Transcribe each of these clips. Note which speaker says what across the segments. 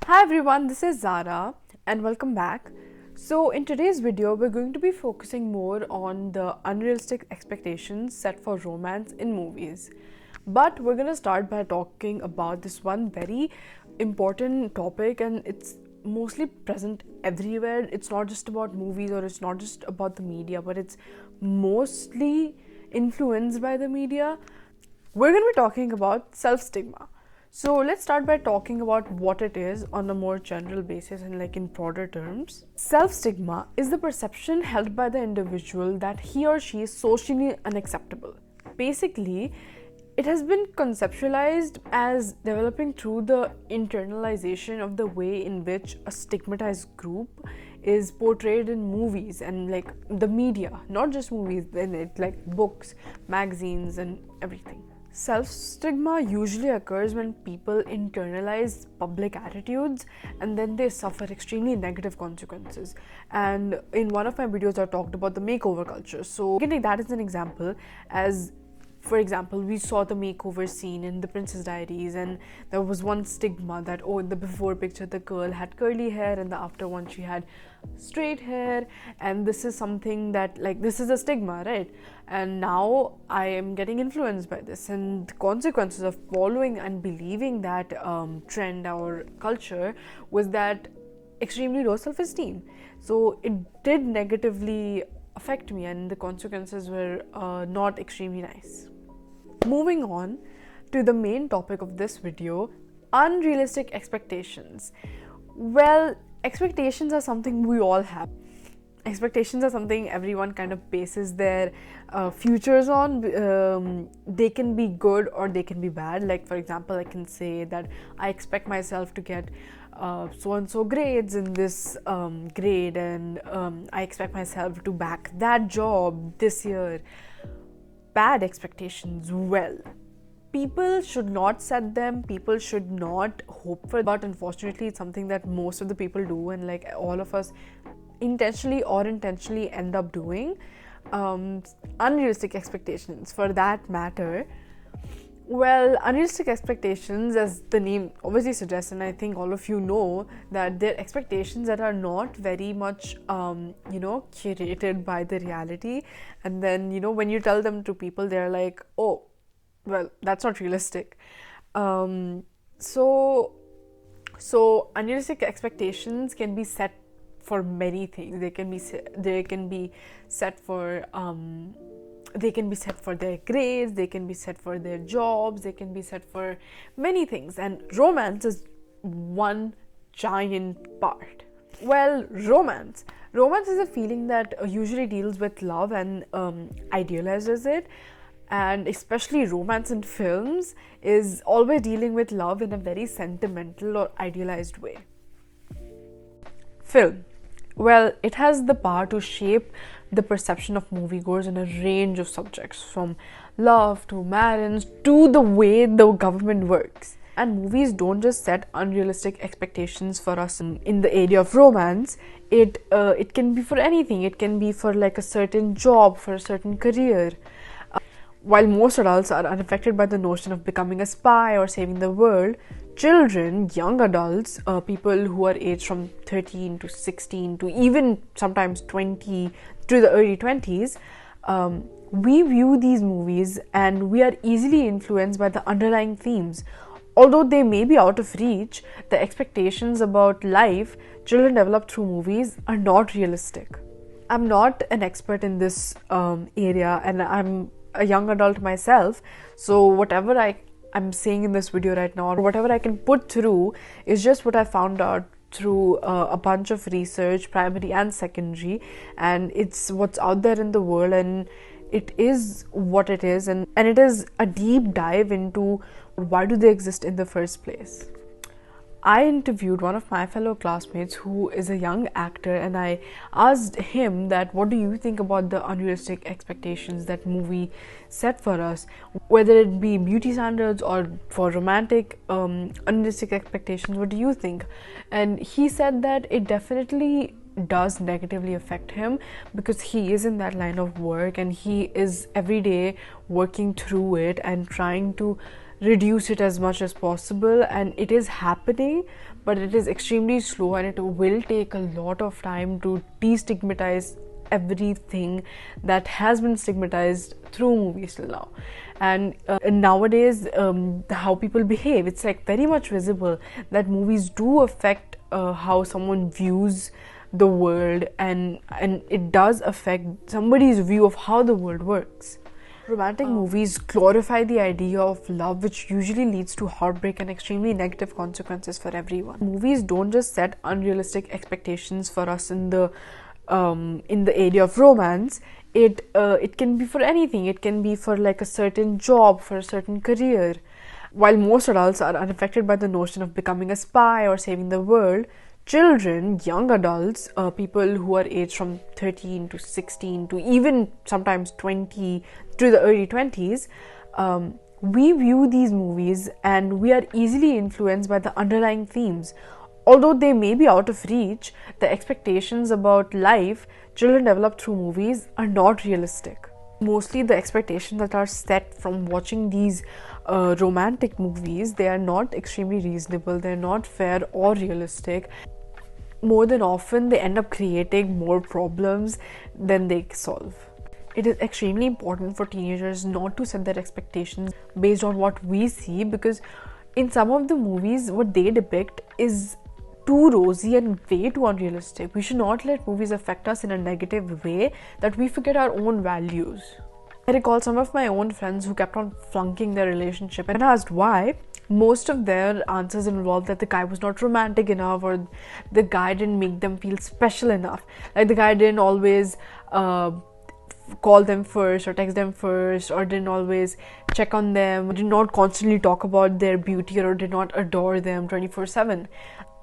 Speaker 1: Hi everyone, this is Zara and welcome back. So in today's video, we're going to be focusing more on the unrealistic expectations set for romance in movies. But we're going to start by talking about this one very important topic, and it's mostly present everywhere. It's not just about movies or it's not just about the media, but it's mostly influenced by the media. We're going to be talking about self-stigma. So let's start by talking about what it is on a more general basis and in broader terms. Self-stigma is the perception held by the individual that he or she is socially unacceptable. Basically, it has been conceptualized as developing through the internalization of the way in which a stigmatized group is portrayed in movies and the media, not just movies, in it books, magazines and everything. Self-stigma usually occurs when people internalize public attitudes and then they suffer extremely negative consequences. And in one of my videos, I talked about the makeover culture. So you can take that as an example. For example, we saw the makeover scene in The Princess Diaries, and there was one stigma that, in the before picture, the girl had curly hair, and the after one, she had straight hair. And this is something that, this is a stigma, right? And now I am getting influenced by this, and the consequences of following and believing that trend or culture was that extremely low self-esteem. So it did negatively affect me, and the consequences were not extremely nice. Moving on to the main topic of this video, unrealistic expectations. Well, expectations are something we all have. Expectations are something everyone kind of bases their futures on. They can be good or they can be bad. For example, I can say that I expect myself to get so and so grades in this grade, and I expect myself to back that job this year. Bad expectations, well, people should not set them, people should not hope for, but unfortunately it's something that most of the people do, and all of us intentionally or unintentionally end up doing. Unrealistic expectations, for that matter. Well, unrealistic expectations, as the name obviously suggests, and I think all of you know, that they're expectations that are not very much, curated by the reality. And then, when you tell them to people, they're like, oh, well, that's not realistic. So unrealistic expectations can be set for many things. They can be set for their grades, they can be set for their jobs, they can be set for many things, and romance is one giant part. Well, romance is a feeling that usually deals with love and idealizes it, and especially romance in films is always dealing with love in a very sentimental or idealized way. Film. Well, it has the power to shape the perception of moviegoers in a range of subjects, from love to marriage to the way the government works. And movies don't just set unrealistic expectations for us in the area of romance. It can be for anything. It can be for a certain job, for a certain career. While most adults are unaffected by the notion of becoming a spy or saving the world, children, young adults, people who are aged from 13 to 16 to even sometimes 20 to the early 20s, we view these movies and we are easily influenced by the underlying themes. Although they may be out of reach, the expectations about life children develop through movies are not realistic. I'm not an expert in this area, and I'm a young adult myself, so whatever I'm saying in this video right now, or whatever I can put through, is just what I found out through a bunch of research, primary and secondary, and it's what's out there in the world, and it is what it is, and it is a deep dive into why do they exist in the first place. I interviewed one of my fellow classmates who is a young actor, and I asked him that, what do you think about the unrealistic expectations that movie set for us, whether it be beauty standards or for romantic unrealistic expectations? What do you think? And he said that it definitely does negatively affect him, because he is in that line of work and he is every day working through it and trying to reduce it as much as possible, and it is happening, but it is extremely slow, and it will take a lot of time to destigmatize everything that has been stigmatized through movies till now. And nowadays, how people behave, it's like very much visible that movies do affect how someone views the world, and it does affect somebody's view of how the world works. Romantic movies glorify the idea of love, which usually leads to heartbreak and extremely negative consequences for everyone. Movies don't just set unrealistic expectations for us in the area of romance. It can be for anything. It can be for like a certain job, for a certain career. While most adults are unaffected by the notion of becoming a spy or saving the world, children, young adults, people who are aged from 13 to 16 to even sometimes 20 to the early 20s, we view these movies and we are easily influenced by the underlying themes. Although they may be out of reach, the expectations about life children develop through movies are not realistic. Mostly the expectations that are set from watching these romantic movies, they are not extremely reasonable, they're not fair or realistic. More than often, they end up creating more problems than they solve. It is extremely important for teenagers not to set their expectations based on what we see, because in some of the movies, what they depict is too rosy and way too unrealistic. We should not let movies affect us in a negative way that we forget our own values. I recall some of my own friends who kept on flunking their relationship, and asked why. Most of their answers involved that the guy was not romantic enough, or the guy didn't make them feel special enough. Like the guy didn't always call them first or text them first, or didn't always check on them, did not constantly talk about their beauty, or did not adore them 24/7.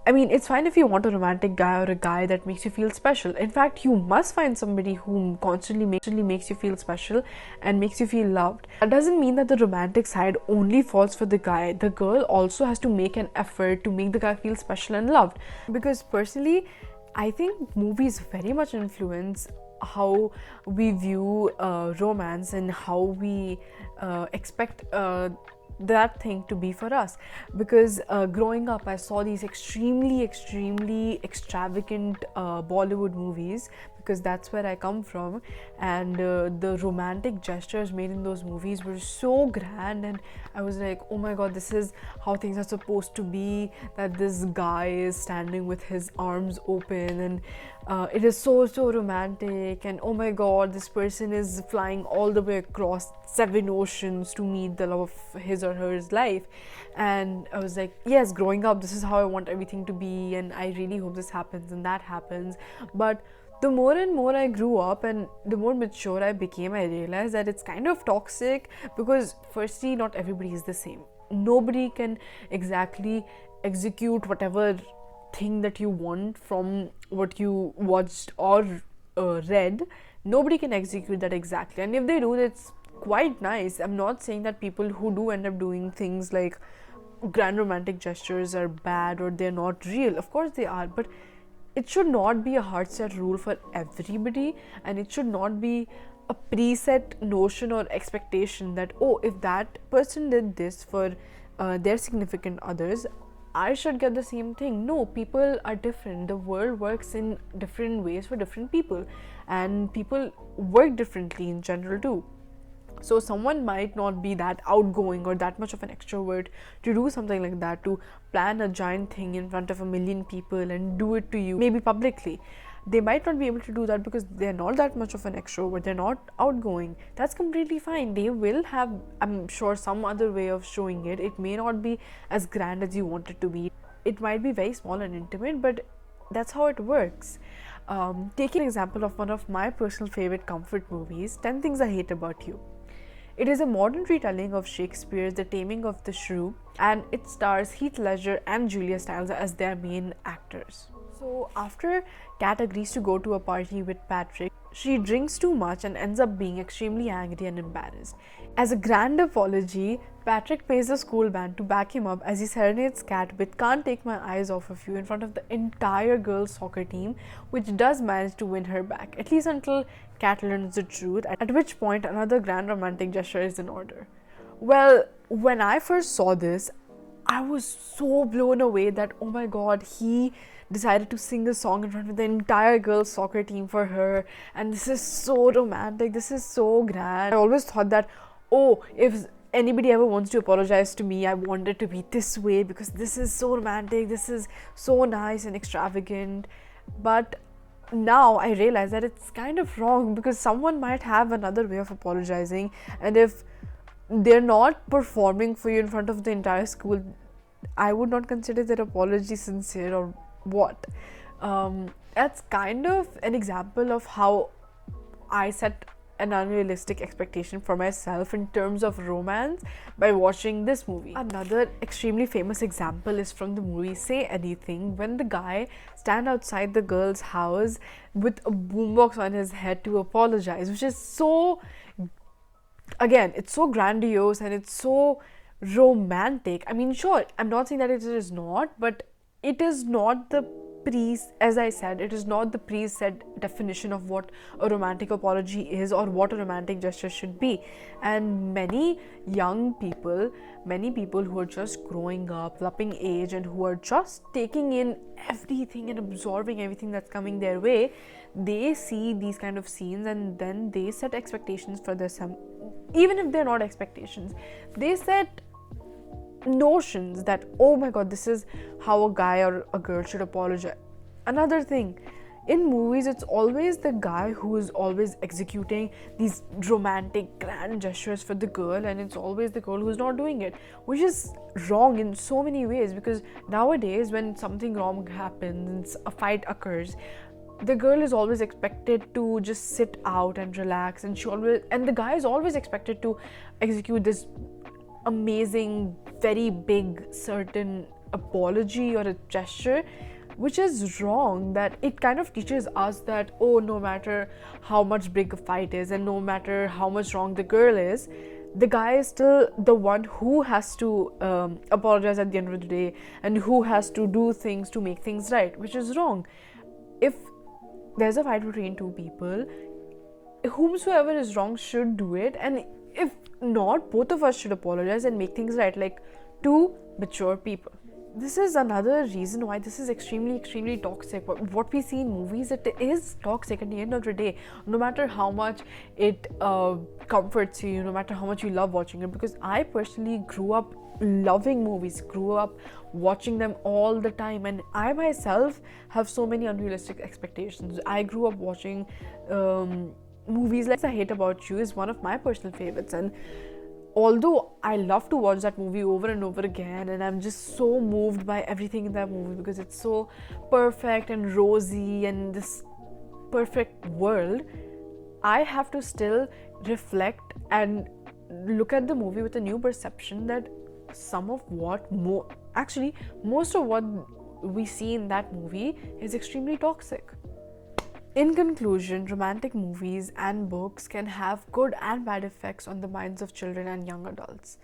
Speaker 1: I mean, it's fine if you want a romantic guy or a guy that makes you feel special. In fact, you must find somebody who constantly makes you feel special and makes you feel loved. That doesn't mean that the romantic side only falls for the guy. The girl also has to make an effort to make the guy feel special and loved. Because personally, I think movies very much influence how we view romance and how we expect that thing to be for us. Because growing up, I saw these extremely extravagant Bollywood movies, because that's where I come from, and the romantic gestures made in those movies were so grand, and I was like, oh my god, this is how things are supposed to be, that this guy is standing with his arms open, and it is so romantic, and oh my god, this person is flying all the way across 7 oceans to meet the love of his or her life. And I was like, yes, growing up, this is how I want everything to be, and I really hope this happens and that happens. But the more and more I grew up and the more mature I became, I realized that it's kind of toxic, because firstly, not everybody is the same. Nobody can exactly execute whatever thing that you want from what you watched or read. Nobody can execute that exactly, and if they do, that's quite nice. I'm not saying that people who do end up doing things like grand romantic gestures are bad or they're not real. Of course they are, but it should not be a hard set rule for everybody, and it should not be a preset notion or expectation that, oh, if that person did this for their significant others, I should get the same thing. No, people are different. The world works in different ways for different people, and people work differently in general too. So someone might not be that outgoing or that much of an extrovert to do something like that, to plan a giant thing in front of 1 million people and do it to you, maybe publicly. They might not be able to do that because they're not that much of an extrovert, they're not outgoing. That's completely fine. They will have, I'm sure, some other way of showing it. It may not be as grand as you want it to be. It might be very small and intimate, but that's how it works. Taking an example of one of my personal favorite comfort movies, 10 Things I Hate About You. It is a modern retelling of Shakespeare's The Taming of the Shrew, and it stars Heath Ledger and Julia Stiles as their main actors. So after Kat agrees to go to a party with Patrick, she drinks too much and ends up being extremely angry and embarrassed. As a grand apology, Patrick pays the school band to back him up as he serenades Kat with Can't Take My Eyes Off of You in front of the entire girls' soccer team, which does manage to win her back, at least until Kat learns the truth, at which point another grand romantic gesture is in order. Well, when I first saw this, I was so blown away that, oh my god, he decided to sing a song in front of the entire girls' soccer team for her, and this is so romantic, this is so grand. I always thought that, oh, if anybody ever wants to apologize to me, I want it to be this way because this is so romantic, this is so nice and extravagant. But now I realize that it's kind of wrong because someone might have another way of apologizing, and if they're not performing for you in front of the entire school, I would not consider that apology sincere or what. That's kind of an example of how I set an unrealistic expectation for myself in terms of romance by watching this movie. Another extremely famous example is from the movie Say Anything, when the guy stand outside the girl's house with a boombox on his head to apologize, which is so, again, it's so grandiose and it's so romantic. I mean, sure, I'm not saying that it is not, but it is not the as I said, it is not the preset definition of what a romantic apology is or what a romantic gesture should be. And many young people, many people who are just growing up, upping age, and who are just taking in everything and absorbing everything that's coming their way, they see these kind of scenes and then they set expectations for themselves. Even if they're not expectations, they set notions that, oh my god, this is how a guy or a girl should apologize. Another thing, in movies, it's always the guy who is always executing these romantic grand gestures for the girl, and it's always the girl who's not doing it, which is wrong in so many ways. Because nowadays, when something wrong happens, a fight occurs, the girl is always expected to just sit out and relax, and the guy is always expected to execute this amazing, very big, certain apology or a gesture, which is wrong. That it kind of teaches us that, oh, no matter how much big a fight is and no matter how much wrong the girl is, the guy is still the one who has to apologize at the end of the day and who has to do things to make things right, which is wrong. If there's a fight between two people, whomsoever is wrong should do it, and if not, both of us should apologize and make things right, like two mature people. This is another reason why this is extremely toxic. What we see in movies, it is toxic at the end of the day, no matter how much it comforts you, no matter how much you love watching it. Because I personally grew up loving movies, grew up watching them all the time, and I myself have so many unrealistic expectations. I grew up watching movies like I Hate About You is one of my personal favorites, and although I love to watch that movie over and over again, and I'm just so moved by everything in that movie because it's so perfect and rosy and this perfect world, I have to still reflect and look at the movie with a new perception that most of what we see in that movie is extremely toxic. In conclusion, romantic movies and books can have good and bad effects on the minds of children and young adults.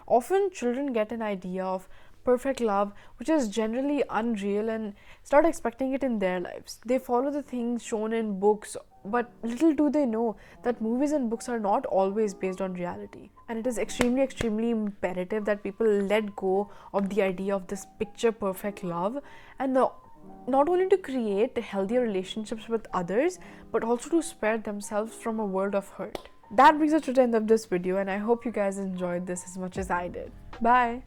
Speaker 1: Often, children get an idea of perfect love, which is generally unreal, and start expecting it in their lives. They follow the things shown in books, but little do they know that movies and books are not always based on reality. And it is extremely imperative that people let go of the idea of this picture perfect love, and not only to create healthier relationships with others, but also to spare themselves from a world of hurt. That brings us to the end of this video, and I hope you guys enjoyed this as much as I did. Bye!